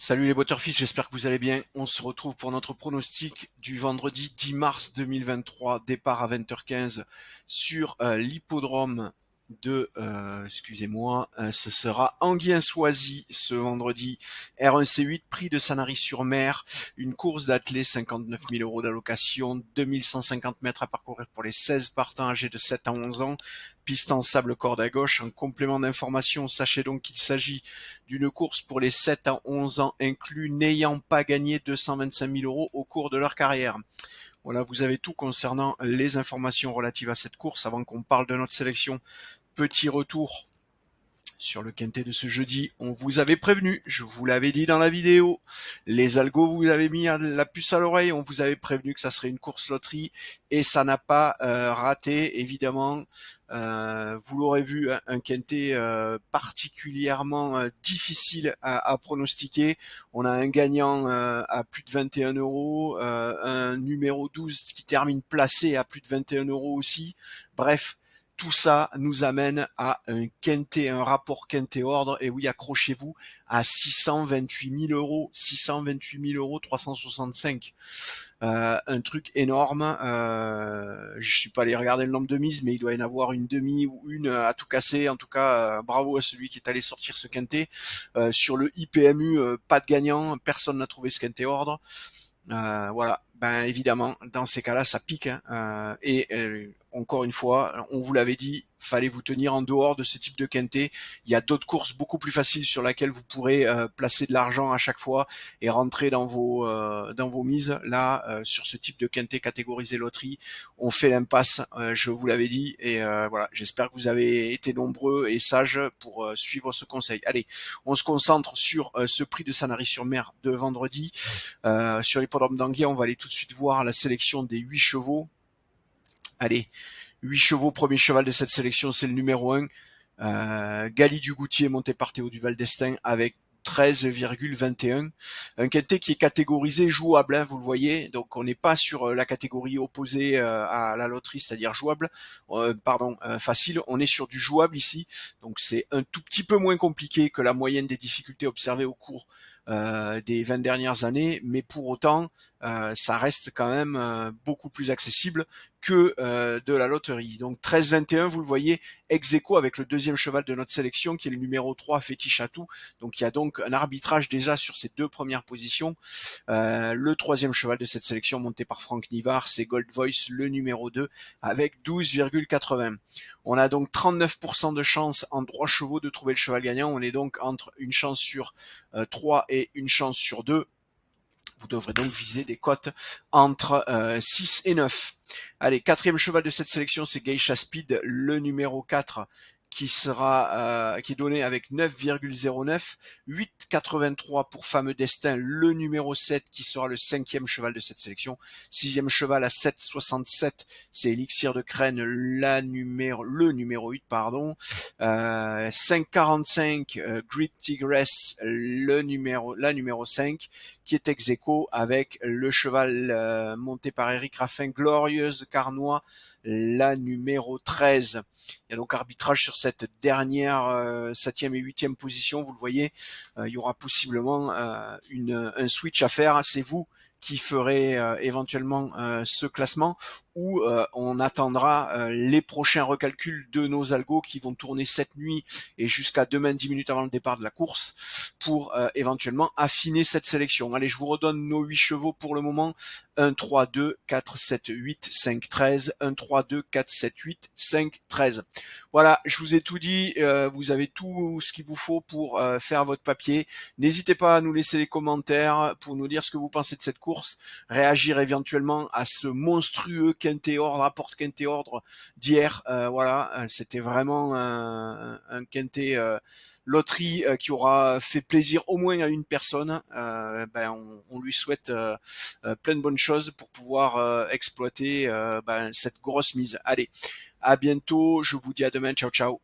Salut les Waterfish, j'espère que vous allez bien. On se retrouve pour notre pronostic du vendredi 10 mars 2023, départ à 20h15 sur l'hippodrome de, ce sera Anguien-Soisy ce vendredi, R1C8, prix de Sanary-sur-Mer, une course d'athlée, 59 000 euros d'allocation, 2150 mètres à parcourir pour les 16 partants âgés de 7 à 11 ans, piste en sable corde à gauche. En complément d'information, sachez donc qu'il s'agit d'une course pour les 7 à 11 ans inclus, n'ayant pas gagné 225 000 euros au cours de leur carrière. Voilà, vous avez tout concernant les informations relatives à cette course. Avant qu'on parle de notre sélection, petit retour sur le quintet de ce jeudi. On vous avait prévenu, je vous l'avais dit dans la vidéo, les algos vous avez mis la puce à l'oreille, on vous avait prévenu que ça serait une course loterie et ça n'a pas raté, évidemment. Vous l'aurez vu, un quintet particulièrement difficile à pronostiquer. On a un gagnant à plus de 21 euros, un numéro 12 qui termine placé à plus de 21 euros aussi. Bref, tout ça nous amène à un quintet, un rapport quintet-ordre, et oui, accrochez-vous, à 628 000 euros, 628 000 euros 365. Un truc énorme. Je suis pas allé regarder le nombre de mises, mais il doit y en avoir une demi ou une à tout casser. En tout cas, bravo à celui qui est allé sortir ce quintet. Sur le IPMU, pas de gagnant, personne n'a trouvé ce quintet-ordre. Voilà, ben évidemment, dans ces cas-là, ça pique. Encore une fois, on vous l'avait dit, fallait vous tenir en dehors de ce type de quintet. Il y a d'autres courses beaucoup plus faciles sur lesquelles vous pourrez placer de l'argent à chaque fois et rentrer dans vos mises. Là, sur ce type de quintet catégorisé loterie, on fait l'impasse. Je vous l'avais dit, et voilà. J'espère que vous avez été nombreux et sages pour suivre ce conseil. Allez, on se concentre sur ce prix de Sanary-sur-Mer de vendredi. Sur l'hippodrome d'Anguien, on va aller tout de suite voir la sélection des 8 chevaux. Allez, 8 chevaux, premier cheval de cette sélection, c'est le numéro 1. Gali du Goutier, monté par Théo Duval d'Estaing, avec 13,21. Un quintet qui est catégorisé jouable, hein, vous le voyez. Donc on n'est pas sur la catégorie opposée à la loterie, c'est-à-dire jouable, facile. On est sur du jouable ici. Donc c'est un tout petit peu moins compliqué que la moyenne des difficultés observées au cours des 20 dernières années, mais pour autant, ça reste quand même beaucoup plus accessible que de la loterie. Donc 13-21, vous le voyez, ex aequo avec le deuxième cheval de notre sélection qui est le numéro 3, Fétiche Atout. Donc il y a donc un arbitrage déjà sur ces deux premières positions. Le troisième cheval de cette sélection monté par Franck Nivard, c'est Gold Voice, le numéro 2, avec 12,80. On a donc 39% de chance en 3 chevaux de trouver le cheval gagnant. On est donc entre une chance sur 3 et une chance sur 2. Vous devrez donc viser des cotes entre 6 et 9. Allez, quatrième cheval de cette sélection, c'est Geisha Speed, le numéro 4, qui est donné avec 9,09, 8,83 pour Fameux Destin, le numéro 7, qui sera le cinquième cheval de cette sélection. Sixième cheval à 7,67, c'est Elixir de Crène, le numéro 8, pardon. 5,45, Great Tigress, la numéro 5, qui est ex aequo avec le cheval monté par Eric Raffin, Glorieuse Carnois, la numéro 13. Il y a donc arbitrage sur cette dernière 7e et 8e position, vous le voyez. Il y aura possiblement un switch à faire. C'est vous qui ferez éventuellement ce classement, où on attendra les prochains recalculs de nos algos qui vont tourner cette nuit et jusqu'à demain 10 minutes avant le départ de la course pour éventuellement affiner cette sélection. Allez, je vous redonne nos 8 chevaux pour le moment. 1, 3, 2, 4, 7, 8, 5, 13. 1, 3, 2, 4, 7, 8, 5, 13. Voilà, je vous ai tout dit. Vous avez tout ce qu'il vous faut pour faire votre papier. N'hésitez pas à nous laisser des commentaires pour nous dire ce que vous pensez de cette course. Réagir éventuellement à ce monstrueux quintet-ordre, rapport quintet-ordre d'hier. Voilà, c'était vraiment un quintet loterie qui aura fait plaisir au moins à une personne. On lui souhaite plein de bonnes choses pour pouvoir exploiter cette grosse mise. Allez, à bientôt, je vous dis à demain, ciao ciao.